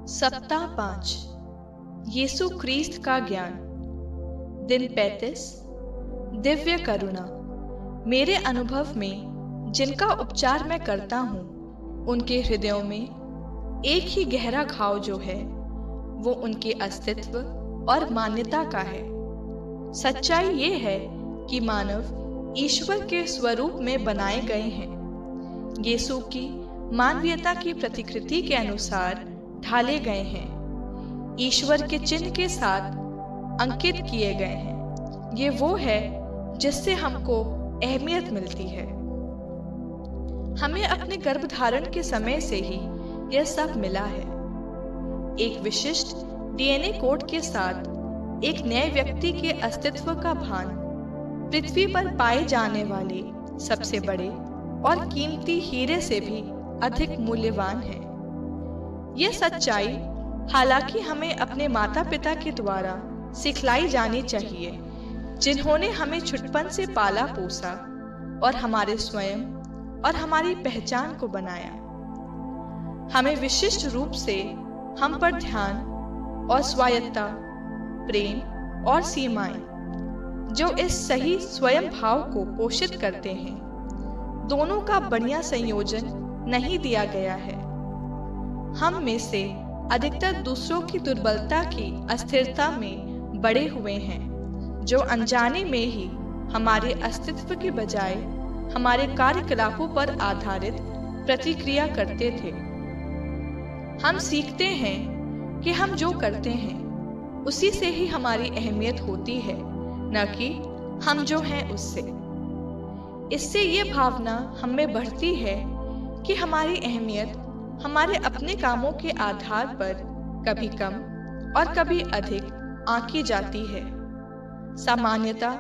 सप्ताह 5 यीशु क्रिस्त का ज्ञान। दिन 35 दिव्य करुणा। मेरे अनुभव में जिनका उपचार मैं करता हूँ उनके हृदयों में एक ही गहरा घाव जो है वो उनके अस्तित्व और मान्यता का है। सच्चाई ये है कि मानव ईश्वर के स्वरूप में बनाए गए हैं, यीशु की मानवीयता की प्रतिकृति के अनुसार ढाले गए हैं, ईश्वर के चिन्ह के साथ अंकित किए गए हैं। ये वो है जिससे हमको अहमियत मिलती है। हमें अपने गर्भधारण के समय से ही यह सब मिला है। एक विशिष्ट डीएनए कोड के साथ एक नए व्यक्ति के अस्तित्व का भान पृथ्वी पर पाए जाने वाले सबसे बड़े और कीमती हीरे से भी अधिक मूल्यवान है। यह सच्चाई हालांकि हमें अपने माता पिता के द्वारा सिखलाई जानी चाहिए, जिन्होंने हमें छुटपन से पाला पोसा और हमारे स्वयं और हमारी पहचान को बनाया। हमें विशिष्ट रूप से हम पर ध्यान और स्वायत्तता, प्रेम और सीमाएं जो इस सही स्वयं भाव को पोषित करते हैं, दोनों का बढ़िया संयोजन नहीं दिया गया है। हम में से अधिकतर दूसरों की दुर्बलता की अस्थिरता में बड़े हुए हैं, जो अनजाने में ही हमारे अस्तित्व के बजाय हमारे कार्यकलापों पर आधारित प्रतिक्रिया करते थे। हम सीखते हैं कि हम जो करते हैं उसी से ही हमारी अहमियत होती है, न कि हम जो हैं उससे। इससे ये भावना हमें बढ़ती है कि हमारी अहमियत हमारे अपने कामों के आधार पर कभी कम और कभी अधिक आंकी जाती है। सामान्यतः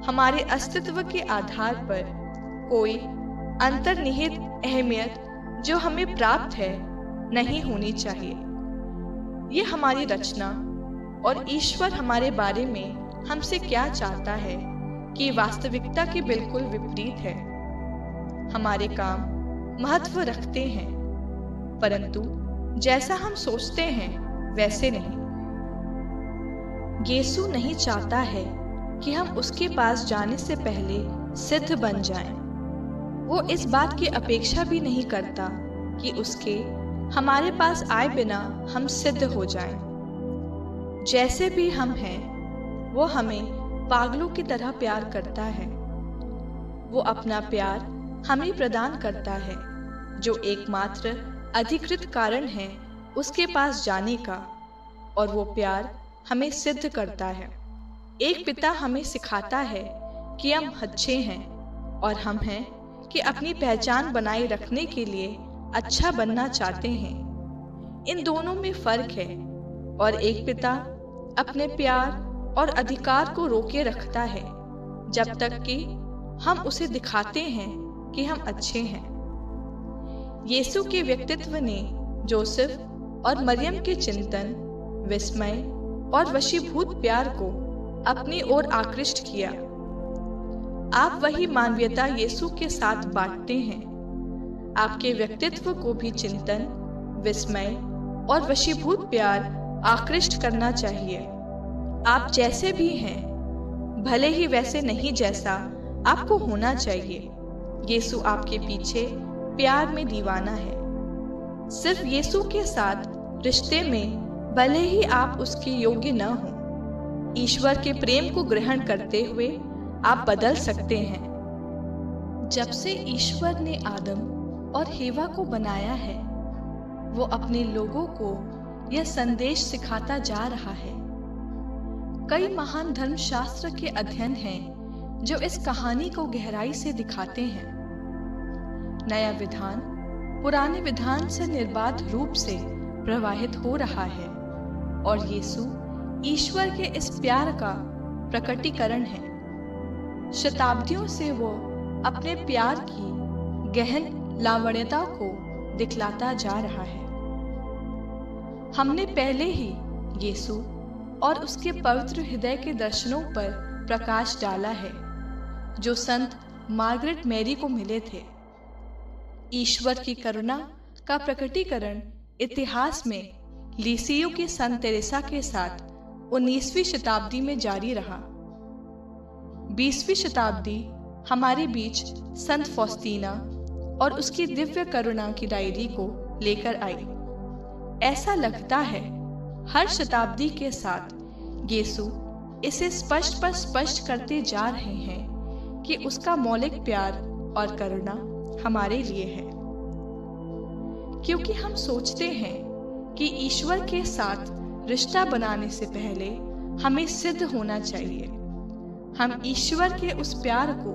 हमारे अस्तित्व के आधार पर कोई अंतर्निहित अहमियत जो हमें प्राप्त है नहीं होनी चाहिए। ये हमारी रचना और ईश्वर हमारे बारे में हमसे क्या चाहता है कि वास्तविकता के बिल्कुल विपरीत है। हमारे काम महत्व रखते हैं, परंतु जैसा हम सोचते हैं वैसे नहीं। यीशु नहीं चाहता है कि हम उसके पास जाने से पहले सिद्ध बन जाएं। वो इस बात की अपेक्षा भी नहीं करता कि उसके हमारे पास आए बिना हम सिद्ध हो जाएं। जैसे भी हम हैं, वो हमें पागलों की तरह प्यार करता है। वो अपना प्यार हमें प्रदान करता है, जो एकमात्र अधिकृत कारण है उसके पास जाने का, और वो प्यार हमें सिद्ध करता है। एक पिता हमें सिखाता है कि हम अच्छे हैं, और हम हैं कि अपनी पहचान बनाए रखने के लिए अच्छा बनना चाहते हैं। इन दोनों में फर्क है, और एक पिता अपने प्यार और अधिकार को रोके रखता है जब तक कि हम उसे दिखाते हैं कि हम अच्छे हैं। यीशु के व्यक्तित्व ने जोसेफ और मरियम के चिंतन, विस्मय और वशीभूत प्यार को अपनी ओर आकृष्ट किया। आप वही मानवीयता यीशु के साथ बांटते हैं। आपके व्यक्तित्व को भी चिंतन, विस्मय और वशीभूत प्यार आकृष्ट करना चाहिए। आप जैसे भी हैं, भले ही वैसे नहीं जैसा आपको होना चाहिए। यीशु आपके पीछे प्यार में दीवाना है। सिर्फ यीशु के साथ रिश्ते में भले ही आप उसके योग्य न हो, ईश्वर के प्रेम को ग्रहण करते हुए आप बदल सकते हैं। जब से ईश्वर ने आदम और हेवा को बनाया है, वो अपने लोगों को यह संदेश सिखाता जा रहा है। कई महान धर्मशास्त्र के अध्ययन हैं जो इस कहानी को गहराई से दिखाते हैं। नया विधान पुराने विधान से निर्बाध रूप से प्रवाहित हो रहा है, और यीशु ईश्वर के इस प्यार का प्रकटीकरण है। शताब्दियों से वो अपने प्यार की गहन लावण्यता को दिखलाता जा रहा है। हमने पहले ही यीशु और उसके पवित्र हृदय के दर्शनों पर प्रकाश डाला है, जो संत मार्गरेट मैरी को मिले थे। ईश्वर की करुणा का प्रकटीकरण इतिहास में लिसियो की संत तेरेसा के साथ 19वीं शताब्दी में जारी रहा। 20वीं शताब्दी हमारे बीच संत फॉस्टीना और उसकी दिव्य करुणा की डायरी को लेकर आई। ऐसा लगता है हर शताब्दी के साथ यीशु इसे स्पष्ट करते जा रहे हैं कि उसका मौलिक प्यार और करुणा हमारे लिए है। क्योंकि हम सोचते हैं कि ईश्वर के साथ रिश्ता बनाने से पहले हमें सिद्ध होना चाहिए। हम ईश्वर के उस प्यार को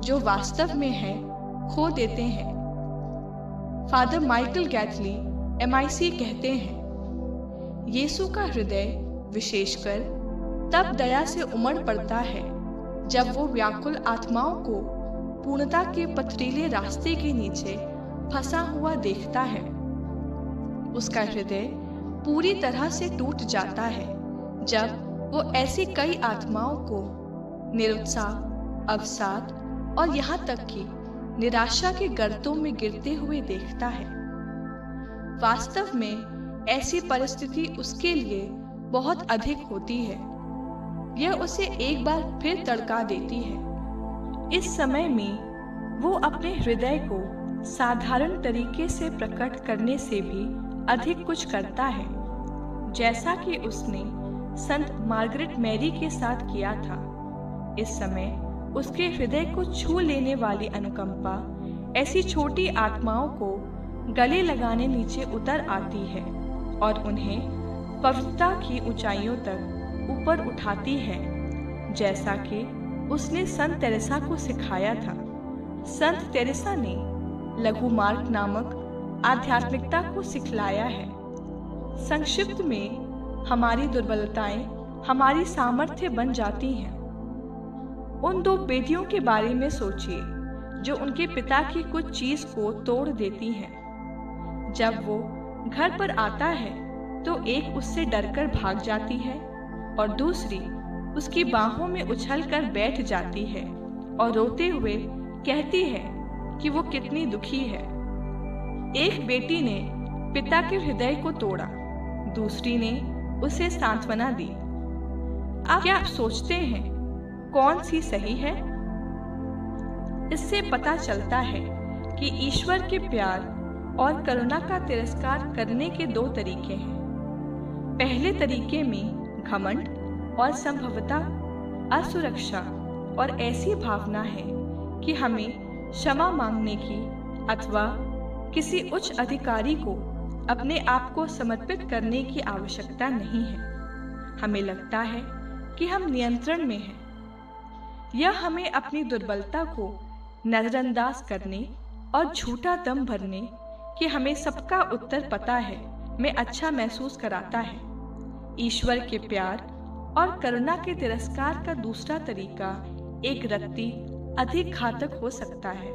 जो वास्तव में है खो देते हैं। फादर माइकल गैथली MIC कहते हैं, यीशु का हृदय विशेषकर तब दया से उमड़ पड़ता है जब वो व्याकुल आत्माओं को पूर्णता के पथरीले रास्ते के नीचे फंसा हुआ देखता है। उसका हृदय पूरी तरह से टूट जाता है जब वो ऐसी कई आत्माओं को निरुत्साह, अवसाद और यहाँ तक कि निराशा के गर्तों में गिरते हुए देखता है। वास्तव में ऐसी परिस्थिति उसके लिए बहुत अधिक होती है। यह उसे एक बार फिर तड़का देती है। इस समय में वो अपने हृदय को साधारण तरीके से प्रकट करने से भी अधिक कुछ करता है, जैसा कि उसने संत मार्गरेट मैरी के साथ किया था। इस समय उसके हृदय को छू लेने वाली अनुकंपा ऐसी छोटी आत्माओं को गले लगाने नीचे उतर आती है और उन्हें पवित्रता की ऊंचाइयों तक ऊपर उठाती है, जैसा कि उसने संत तेरेसा को सिखाया था। संत तेरेसा ने लघु मार्ग नामक आध्यात्मिकता को सिखलाया है। संक्षिप्त में हमारी दुर्बलताएं हमारी सामर्थ्य बन जाती हैं। उन दो बेटियों के बारे में सोचिए जो उनके पिता की कुछ चीज को तोड़ देती हैं। जब वो घर पर आता है तो एक उससे डरकर भाग जाती है और दूसरी उसकी बाहों में उछलकर बैठ जाती है और रोते हुए कहती है कि वो कितनी दुखी है। एक बेटी ने पिता के हृदय को तोड़ा, दूसरी ने उसे सांत्वना दी। आप क्या सोचते हैं कौन सी सही है? इससे पता चलता है कि ईश्वर के प्यार और करुणा का तिरस्कार करने के दो तरीके हैं। पहले तरीके में घमंड और संभवतः असुरक्षा और ऐसी भावना है कि हमें क्षमा मांगने की अथवा किसी उच्च अधिकारी को अपने आप को समर्पित करने की आवश्यकता नहीं है। हमें लगता है कि हम नियंत्रण में हैं। यह हमें अपनी दुर्बलता को नजरअंदाज करने और झूठा दम भरने कि हमें सबका उत्तर पता है में अच्छा महसूस कराता है। ईश्वर के प्यार और करुणा के तिरस्कार का दूसरा तरीका एक रत्ती अधिक घातक हो सकता है।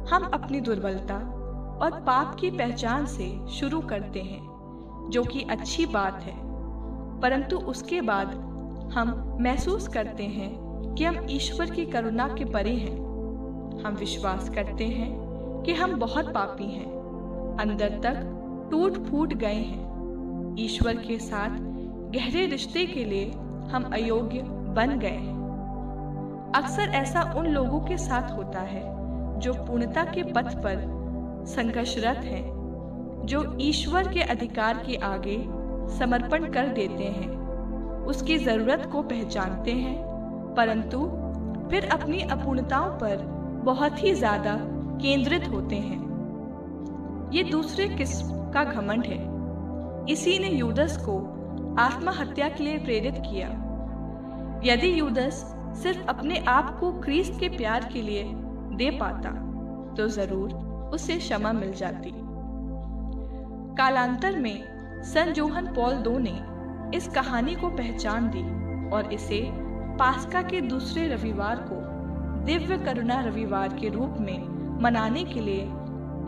हम अपनी दुर्बलता और पाप की पहचान से शुरू करते हैं, जो कि अच्छी बात है, परंतु उसके बाद हम महसूस करते हैं कि हम ईश्वर की करुणा के परे हैं। हम विश्वास करते हैं कि हम बहुत पापी हैं, अंदर तक टूट फूट गए हैं। ईश्वर के साथ गहरे रिश्ते के लिए हम अयोग्य बन गए हैं। अक्सर ऐसा उन लोगों के साथ होता है जो पूर्णता के पथ पर संघर्षरत हैं, जो ईश्वर के अधिकार के आगे समर्पण कर देते हैं, उसकी जरूरत को पहचानते हैं, परंतु फिर अपनी अपूर्णताओं पर बहुत ही ज्यादा केंद्रित होते हैं। ये दूसरे किस्म का घमंड है। इसी ने यूदस को आत्महत्या के लिए प्रेरित किया। यदि यूदस सिर्फ अपने आप को क्रिस्त के प्यार के लिए दे पाता तो जरूर उसे क्षमा मिल जाती। कालांतर में संत जोहन पॉल II ने इस कहानी को पहचान दी और इसे पास्का के दूसरे रविवार को दिव्य करुणा रविवार के रूप में मनाने के लिए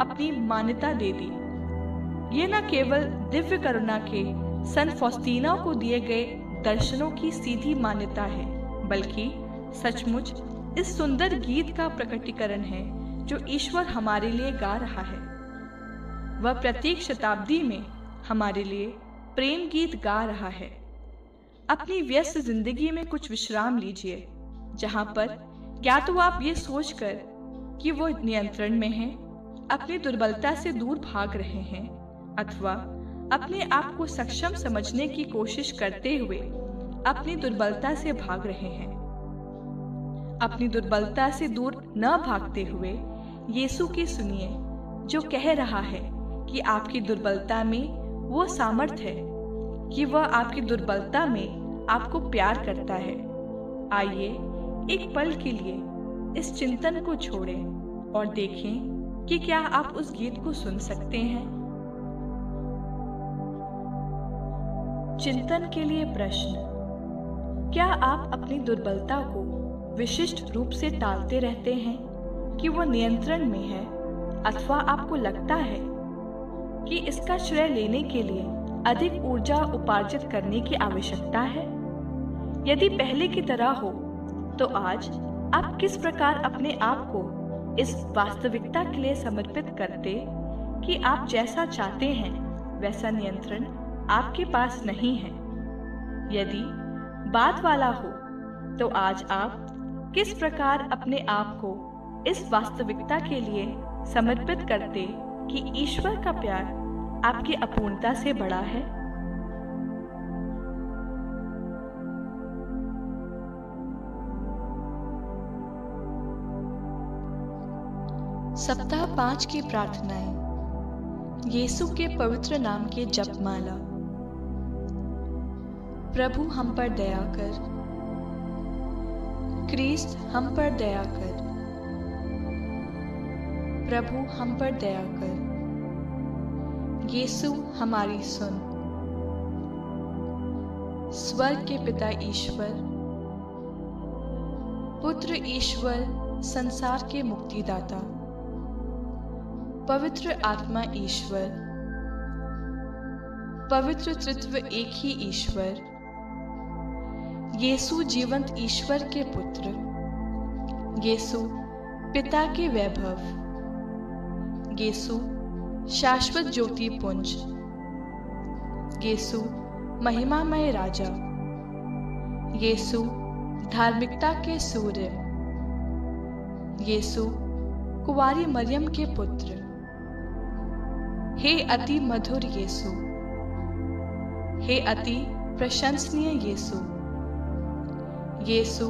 अपनी मान्यता दे दी। ये न केवल दिव्य करुणा के संत फॉस्टीना को दिए गए दर्शनों की सीधी मान्यता है, बल्कि सचमुच इस सुंदर गीत का प्रकटीकरण है जो ईश्वर हमारे लिए गा रहा है। वह प्रत्येक शताब्दी में हमारे लिए प्रेम गीत गा रहा है। अपनी व्यस्त जिंदगी में कुछ विश्राम लीजिए, जहां पर या तो आप ये सोचकर कि वो नियंत्रण में हैं, अपनी दुर्बलता से दूर भाग रहे हैं, अथवा अपने आप को सक्षम समझने की कोशिश करते हुए अपनी दुर्बलता से भाग रहे हैं। अपनी दुर्बलता से दूर न भागते हुए यीशु की सुनिए, जो कह रहा है कि आपकी दुर्बलता में वो सामर्थ्य है, कि वह आपकी दुर्बलता में आपको प्यार करता है। आइए एक पल के लिए इस चिंतन को छोड़ें और देखें कि क्या आप उस गीत को सुन सकते हैं। चिंतन के लिए प्रश्न: क्या आप अपनी दुर्बलता को विशिष्ट रूप से टालते रहते हैं कि वो नियंत्रण में है, अथवा आपको लगता है कि इसका श्रेय लेने के लिए अधिक ऊर्जा उपार्जित करने की आवश्यकता है? यदि पहले की तरह हो, तो आज आप किस प्रकार अपने आप को इस वास्तविकता के लिए समर्पित करते कि आप जैसा चाहते हैं वैसा नियंत्रण आपके पास नहीं है? यदि बात वाला हो, तो आज आप किस प्रकार अपने आप को इस वास्तविकता के लिए समर्पित करते कि ईश्वर का प्यार आपकी अपूर्णता से बड़ा है? सप्ताह 5 की प्रार्थनाएं। यीशु के पवित्र नाम के जपमाला। प्रभु हम पर दया कर, क्रिस्त हम पर दया कर, प्रभु हम पर दया कर, यीशु हमारी सुन। स्वर्ग के पिता ईश्वर, पुत्र ईश्वर, संसार के मुक्तिदाता, पवित्र आत्मा ईश्वर, पवित्र तृत्व एक ही ईश्वर, यीशु जीवंत ईश्वर के पुत्र, यीशु पिता के वैभव, यीशु शाश्वत ज्योति पुंज, यीशु महिमामय राजा, यीशु धार्मिकता के सूर्य, यीशु कुंवारी मरियम के पुत्र, हे अति मधुर यीशु, हे अति प्रशंसनीय यीशु, यीशु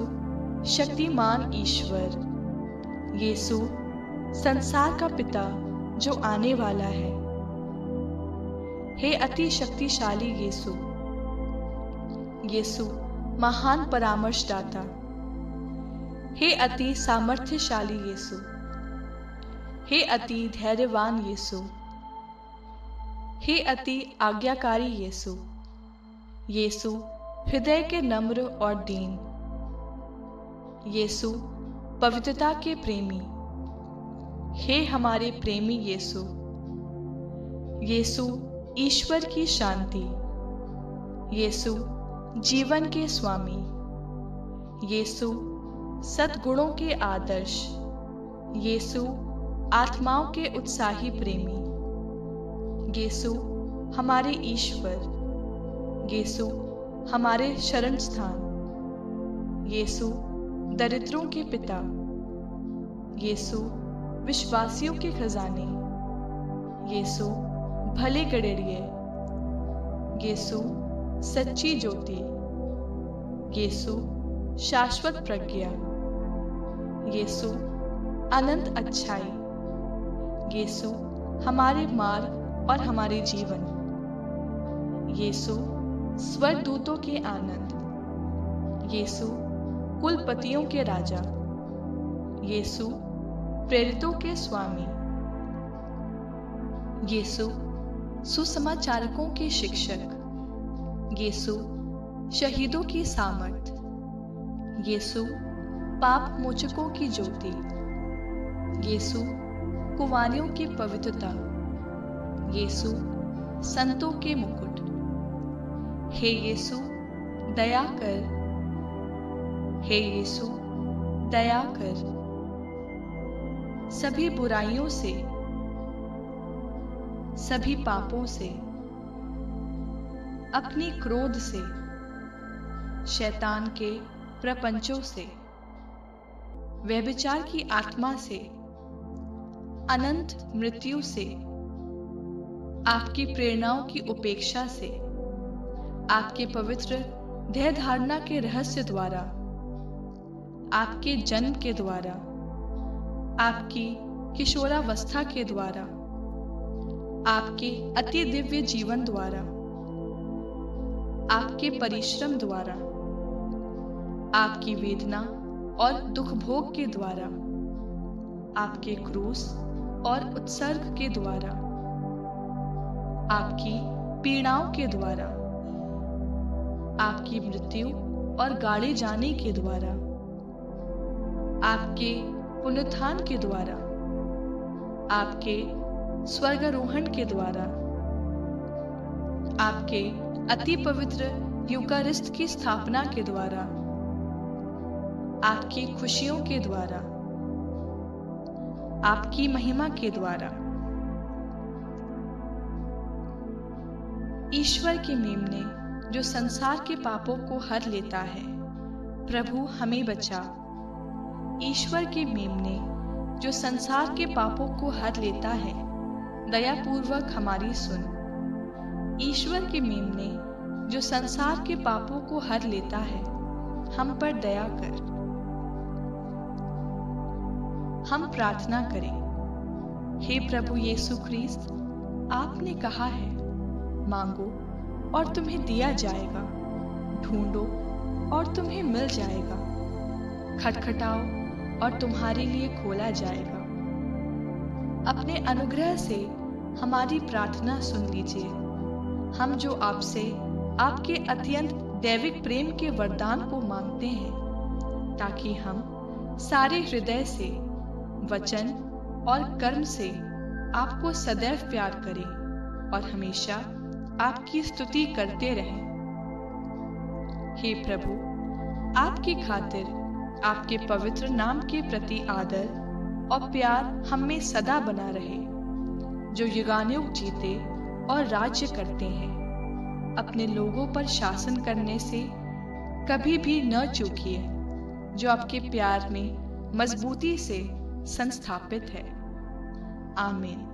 शक्तिमान ईश्वर, यीशु संसार का पिता जो आने वाला है, हे अति शक्तिशाली यीशु, यीशु महान परामर्शदाता, हे अति सामर्थ्यशाली यीशु, हे अति धैर्यवान यीशु, हे अति आज्ञाकारी यीशु, यीशु हृदय के नम्र और दीन, यीशु पवित्रता के प्रेमी, हे हमारे प्रेमी यीशु, यीशु ईश्वर की शांति, यीशु जीवन के स्वामी, यीशु सद्गुणों के आदर्श, यीशु आत्माओं के उत्साही प्रेमी, यीशु हमारे ईश्वर, यीशु हमारे शरण स्थान, यीशु दरिद्रों के पिता, यीशु विश्वासियों के खजाने, यीशु भले गडेरिए, यीशु सच्ची ज्योति, यीशु शाश्वत प्रज्ञा, यीशु अनंत अच्छाई, यीशु हमारे मार्ग और हमारे जीवन, यीशु स्वर्गदूतों के आनंद, यीशु कुलपतियों के राजा, यीशु प्रेरितों के स्वामी, यीशु सुसमाचारकों के शिक्षक, यीशु शहीदों की सामर्थ, यीशु पाप मोचकों की ज्योति, यीशु कुंवारियों की पवित्रता, यीशु संतों के मुकुट, हे यीशु दया कर, हे यीशु दया कर, सभी बुराइयों से, सभी पापों से, अपनी क्रोध से, शैतान के प्रपंचों से, व्यभिचार की आत्मा से, अनंत मृत्यु से, आपकी प्रेरणाओं की उपेक्षा से, आपके पवित्र देह धारणा के रहस्य द्वारा, आपके जन्म के द्वारा, आपकी किशोरावस्था के द्वारा, आपके अति दिव्य जीवन द्वारा, आपके परिश्रम द्वारा, आपकी वेदना और दुख भोग के द्वारा, आपके क्रूस और उत्सर्ग के द्वारा, आपकी पीड़ाओं के द्वारा, आपकी मृत्यु और गाड़े जाने के द्वारा, आपके पुनरुत्थान के द्वारा, आपके स्वर्गारोहण के द्वारा, आपके अति पवित्र यूकारिस्ट की स्थापना के द्वारा, आपकी खुशियों के द्वारा, आपकी महिमा के द्वारा, ईश्वर के मेमने जो संसार के पापों को हर लेता है, प्रभु हमें बचा। ईश्वर के मेमने जो संसार के पापों को हर लेता है, दयापूर्वक हमारी सुन। ईश्वर के मेमने जो संसार के पापों को हर लेता है, हम पर दया कर। हम प्रार्थना करें। हे प्रभु यीशु ख्रीस्त, आपने कहा है, मांगो और तुम्हें दिया जाएगा, ढूंढो और तुम्हें मिल जाएगा, खटखटाओ और तुम्हारे लिए खोला जाएगा। अपने अनुग्रह से हमारी प्रार्थना सुन लीजिए। हम जो आपसे आपके अत्यंत दैविक प्रेम के वरदान को मांगते हैं, ताकि हम सारे हृदय से, वचन और कर्म से आपको सदैव प्यार करें और हमेशा आपकी स्तुति करते रहें। हे प्रभु, आपकी खातिर आपके पवित्र नाम के प्रति आदर और प्यार हम में सदा बना रहे, जो युगानुयुग जीते और राज्य करते हैं। अपने लोगों पर शासन करने से कभी भी न चूकिए, जो आपके प्यार में मजबूती से संस्थापित है। आमीन।